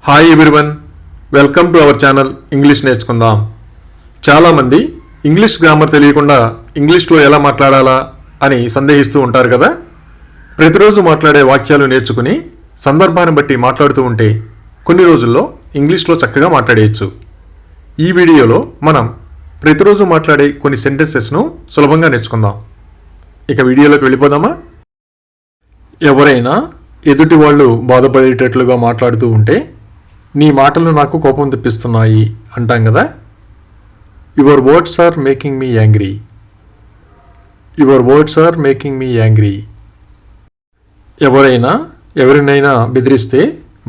Hi everyone, welcome to our channel English నేర్చుకుందాం. చాలామంది English grammar తెలియకుండా ఇంగ్లీష్లో ఎలా మాట్లాడాలా అని సందేహిస్తూ ఉంటారు కదా. ప్రతిరోజు మాట్లాడే వాక్యాలు నేర్చుకుని సందర్భాన్ని బట్టి మాట్లాడుతూ ఉంటే కొన్ని రోజుల్లో ఇంగ్లీష్లో చక్కగా మాట్లాడేయచ్చు. ఈ వీడియోలో మనం ప్రతిరోజు మాట్లాడే కొన్ని సెంటెన్సెస్ను సులభంగా నేర్చుకుందాం. ఇక వీడియోలోకి వెళ్ళిపోదామా? ఎవరైనా ఎదుటి వాళ్ళు బాధపడేటట్లుగా మాట్లాడుతూ ఉంటే నీ మాటలు నాకు కోపం తెప్పిస్తున్నాయి అంటాం కదా. Your words are making me angry. Your words are making me angry. ఎవరినైనా బెదిరిస్తే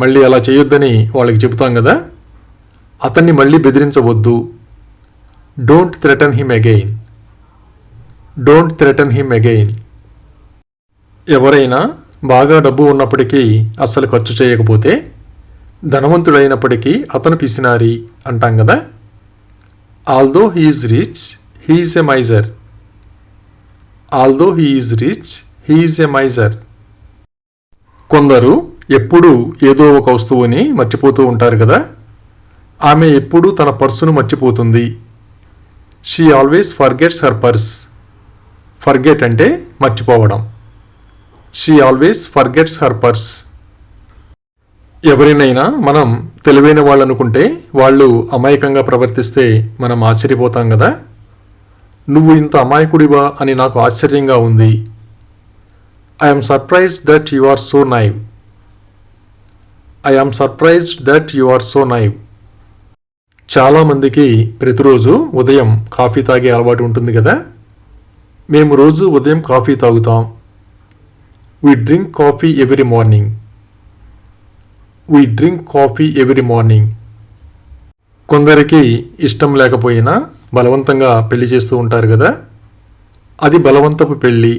మళ్ళీ అలా చేయొద్దని వాళ్ళకి చెబుతాం కదా. అతన్ని మళ్ళీ బెదిరించవద్దు. Don't threaten him again. Don't threaten him again. ఎవరైనా బాగా డబ్బు ఉన్నప్పటికీ అస్సలు ఖర్చు చేయకపోతే ధనవంతుడైనప్పటికీ అతను పిసినారి అంటాం కదా. Although he is rich he is a miser. Although he is rich he is a miser. కొందరు ఎప్పుడూ ఏదో ఒక వస్తువుని మర్చిపోతూ ఉంటారు కదా. ఆమె ఎప్పుడూ తన పర్సును మర్చిపోతుంది. She always forgets her purse. Forget అంటే మర్చిపోవడం. She always forgets her purse. ఎవరినైనా మనం తెలివైన వాళ్ళు అనుకుంటే వాళ్ళు అమాయకంగా ప్రవర్తిస్తే మనం ఆశ్చర్యపోతాం కదా. నువ్వు ఇంత అమాయకుడివా అని నాకు ఆశ్చర్యంగా ఉంది. I'm surprised that you are so naive. I'm surprised that you are so naive. చాలామందికి ప్రతిరోజు ఉదయం కాఫీ తాగే అలవాటు ఉంటుంది కదా. మేము రోజు ఉదయం కాఫీ తాగుతాం. We drink coffee every morning. We drink coffee every morning. కొందరికి ఇష్టం లేకపోయినా బలవంతంగా పెళ్లి చేస్తూ ఉంటారు కదా. అది బలవంతపు పెళ్ళి.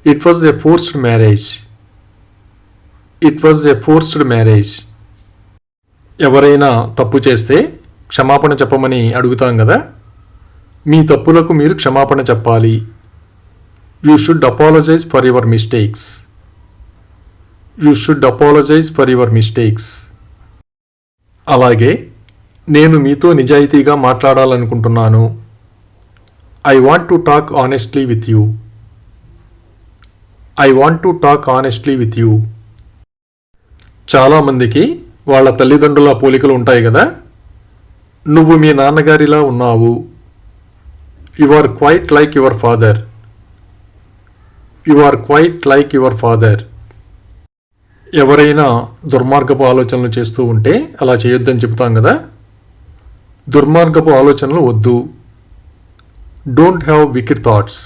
It was a forced marriage. It was a forced marriage. ఎవరైనా తప్పు చేస్తే క్షమాపణ చెప్పమని అడుగుతాం కదా. మీ తప్పులకు మీరు క్షమాపణ చెప్పాలి. You should apologise for your mistakes. You should apologise for your mistakes. అలాగే నేను మీతో నిజాయితీగా మాట్లాడాలనుకుంటున్నాను. I want to talk honestly with you. I want to talk honestly with you. చాలామందికి వాళ్ళ తల్లిదండ్రుల పోలికలు ఉంటాయి కదా. నువ్వు మీ నాన్నగారిలా ఉన్నావు. You are quite like your father. You are quite like your father. ఎవరైనా దుర్మార్గపు ఆలోచనలు చేస్తూ ఉంటే అలా చేయొద్దని చెబుతాం కదా. దుర్మార్గపు ఆలోచనలు వద్దు. Don't have wicked thoughts.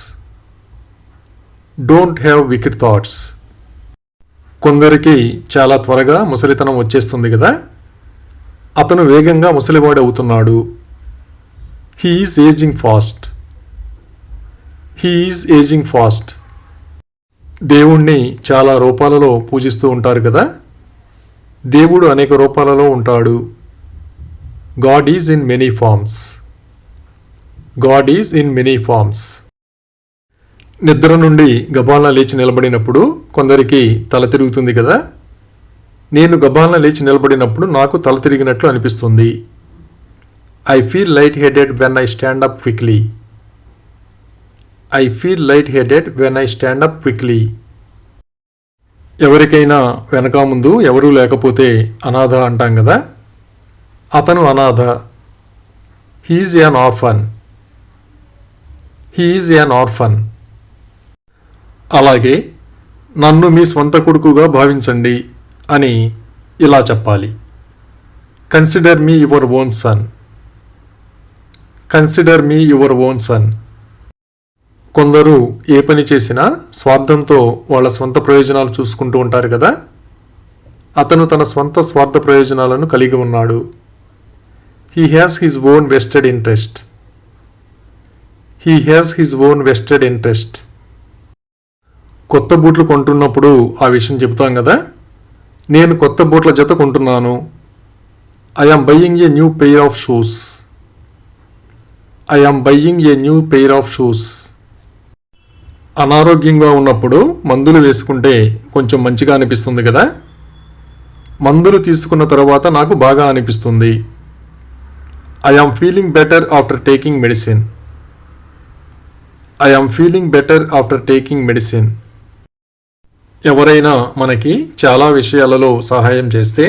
Don't have wicked thoughts. కొందరికి చాలా త్వరగా ముసలితనం వచ్చేస్తుంది కదా. అతను వేగంగా ముసలివాడు అవుతున్నాడు. He is ageing fast. He is ageing fast. దేవుణ్ణి చాలా రూపాలలో పూజిస్తూ ఉంటారు కదా. దేవుడు అనేక రూపాలలో ఉంటాడు. God is in many forms. God is in many forms. నిద్ర నుండి గబాలన లేచి నిలబడినప్పుడు కొందరికి తల తిరుగుతుంది కదా. నేను గబాలన లేచి నిలబడినప్పుడు నాకు తల తిరిగినట్లు అనిపిస్తుంది. I feel light headed when I stand up quickly. I feel light headed when I stand up quickly. ఎవరికైనా వెనక ముందు ఎవరూ లేకపోతే అనాథ అంటాం కదా. అతను అనాథ. He's an orphan. He's an orphan. అలాగే నన్ను మీ స్వంత కొడుకుగా భావించండి అని ఇలా చెప్పాలి. Consider me your own son. Consider me your own son. కొందరు ఏ పని చేసినా స్వార్థంతో వాళ్ళ స్వంత ప్రయోజనాలు చూసుకుంటూ ఉంటారు కదా. అతను తన స్వంత స్వార్థ ప్రయోజనాలను కలిగి ఉన్నాడు. He has his own vested interest. He has his own vested interest. కొత్త బూట్లు కొంటున్నప్పుడు ఆ విషయం చెబుతాం కదా. నేను కొత్త బూట్ల జత కొంటున్నాను. I am buying a new pair of shoes. I am buying a new pair of shoes. అనారోగ్యంగా ఉన్నప్పుడు మందులు వేసుకుంటే కొంచెం మంచిగా అనిపిస్తుంది కదా. మందులు తీసుకున్న తర్వాత నాకు బాగా అనిపిస్తుంది. I am feeling better after taking medicine. I am feeling better after taking medicine. ఎవరైనా మనకి చాలా విషయాలలో సహాయం చేస్తే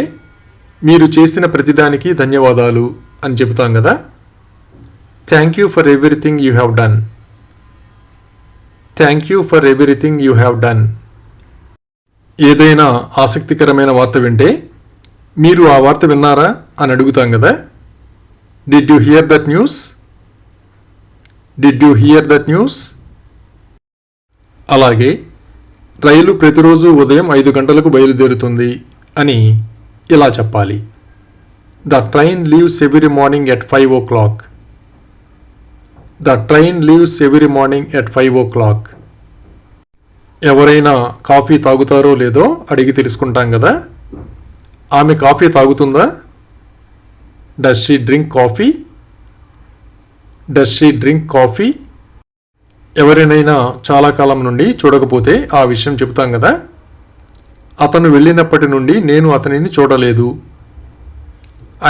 మీరు చేసిన ప్రతిదానికి ధన్యవాదాలు అని చెబుతాం కదా. Thank you for everything you have done. Thank you for everything you have done. ఏదైనా ఆసక్తికరమైన వార్త వింటే మీరు ఆ వార్త విన్నారా అని అడుగుతాం కదా. Did you here that news? Did you here that news? అలాగే రైలు ప్రతిరోజు ఉదయం 5 గంటలకు బయలుదేరుతుంది అని ఇలా చెప్పాలి. The train leaves every morning at 5 o'clock. The train leaves every morning at 5 o'clock. ఎవరైనా కాఫీ తాగుతారో లేదో అడిగి తెలుసుకుంటాం కదా. ఆమె కాఫీ తాగుతుందా? Does she drink coffee? Does she drink coffee? ఎవరినైనా చాలా కాలం నుండి చూడకపోతే ఆ విషయం చెబుతాం కదా. అతను వెళ్ళినప్పటి నుండి నేను అతనిని చూడలేదు.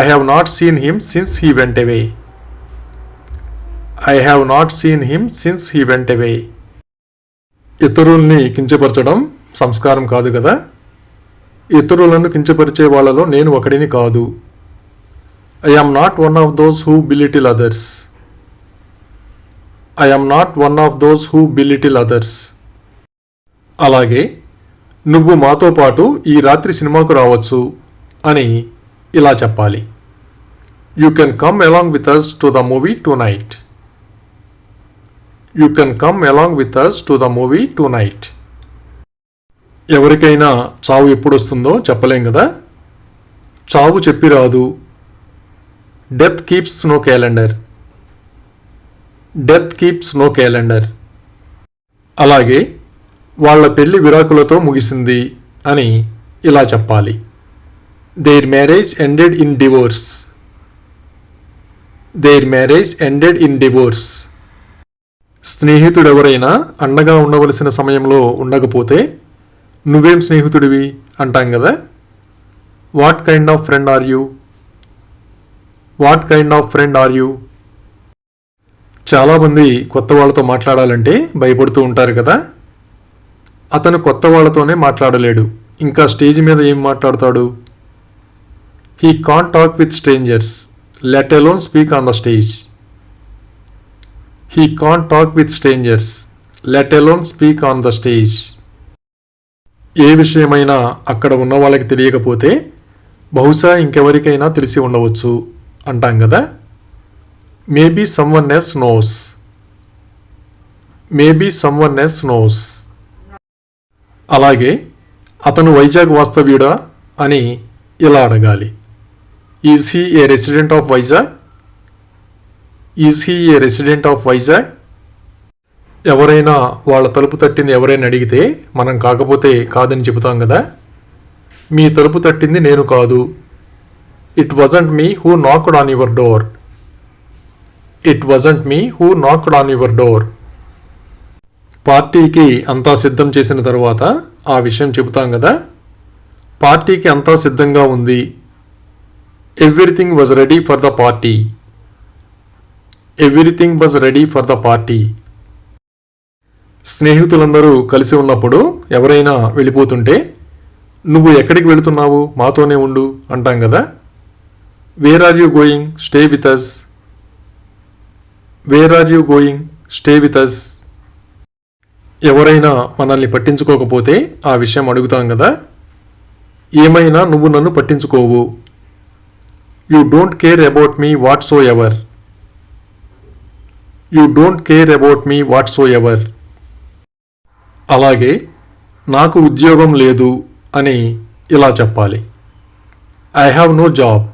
I have not seen him since he went away. I have not seen him since he went away. ఇతరుల్ని కించపరచడం సంస్కారం కాదు కదా. ఇతరులను కించపరిచే వాళ్ళలో నేను ఒకడిని కాదు. I am not one of those who belittle others. I am not one of those who belittle others. అలాగే నువ్వు మాతో పాటు ఈ రాత్రి సినిమాకు రావచ్చు అని ఇలా చెప్పాలి. You can come along with us to the movie tonight. You can come along with us to the movie tonight. ఎవరికైనా చావు ఎప్పుడు వస్తుందో చెప్పలేం కదా. చావు చెప్పి రాదు. Death keeps no calendar. Death keeps no calendar. అలాగే వాళ్ళ పెళ్లి విడాకులతో ముగిసింది అని ఇలా చెప్పాలి. Their marriage ended in divorce. Their marriage ended in divorce. స్నేహితుడెవరైనా అండగా ఉండవలసిన సమయంలో ఉండకపోతే నువ్వేం స్నేహితుడివి అంటాం కదా. What kind of friend or you? What kind of friend or you? చాలామంది కొత్త వాళ్ళతో మాట్లాడాలంటే భయపడుతూ ఉంటారు కదా. అతను కొత్త వాళ్ళతోనే మాట్లాడలేడు, ఇంకా స్టేజ్ మీద ఏం మాట్లాడతాడు? He can't talk with strangers, let alone speak on the stage. He can't talk with strangers, let alone speak on the stage. ఏ విషయమైనా అక్కడ ఉన్న వాళ్ళకి తెలియకపోతే బహుశా ఇంకెవరికైనా తెలిసి ఉండవచ్చు అంటాం కదా. Maybe someone else knows. Maybe someone else knows. అలాగే అతను వైజాగ్ వాస్తవ్యుడా అని ఇలా అడగాలి. Is he a resident of Vizag? Is he a resident of Vizag? ఎవరైనా వాళ్ళ తలుపు తట్టింది ఎవరైనా అడిగితే మనం కాకపోతే కాదని చెబుతాం కదా. మీ తలుపు తట్టింది నేను కాదు. It wasn't me who knocked on your door. It wasn't me who knocked on your door. పార్టీకి అంతా సిద్ధం చేసిన తర్వాత ఆ విషయం చెబుతాం కదా. పార్టీకి అంతా సిద్ధంగా ఉంది. Everything was ready for the party. Everything was ready for the party. స్నేహితులందరూ కలిసి ఉన్నప్పుడు ఎవరైనా వెళ్ళిపోతుంటే నువ్వు ఎక్కడికి వెళుతున్నావు, మాతోనే ఉండు అంటాం కదా. Where are you going? Stay with us. Where are you going? Stay with us. ఎవరైనా మనల్ని పట్టించుకోకపోతే ఆ విషయం అడుగుతాం కదా. ఏమైనా నువ్వు నన్ను పట్టించుకోవు. You don't care about me whatsoever. You don't care about me whatsoever. అలాగే నాకు ఉద్యోగం లేదు అని ఇలా చెప్పాలి. I have no job.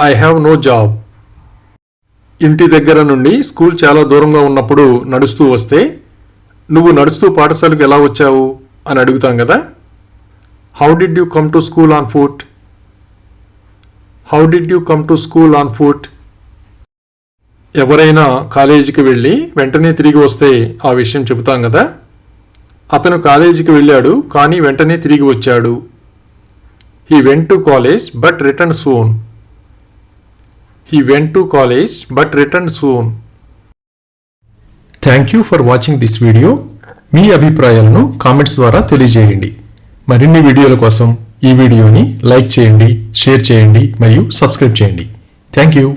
I have no job. ఇంటి దగ్గర నుండి స్కూల్ చాలా దూరంగా ఉన్నప్పుడు నడుస్తూ వస్తే నువ్వు నడుస్తూ పాఠశాలకు ఎలా వచ్చావు అని అడుగుతాం కదా. How did you come to school on foot? How did you come to school on foot? ఎవరైనా కాలేజీకి వెళ్ళి వెంటనే తిరిగి వస్తే ఆ విషయం చెబుతాం కదా. అతను కాలేజీకి వెళ్ళాడు కానీ వెంటనే తిరిగి వచ్చాడు. He went to college but returned soon. He went to college but returned soon. Thank you for watching this video. మీ అభిప్రాయాలను కామెంట్స్ ద్వారా తెలియజేయండి. మరిన్ని వీడియోల కోసం ఈ వీడియోని లైక్ చేయండి, షేర్ చేయండి మరియు సబ్స్క్రైబ్ చేయండి. Thank you.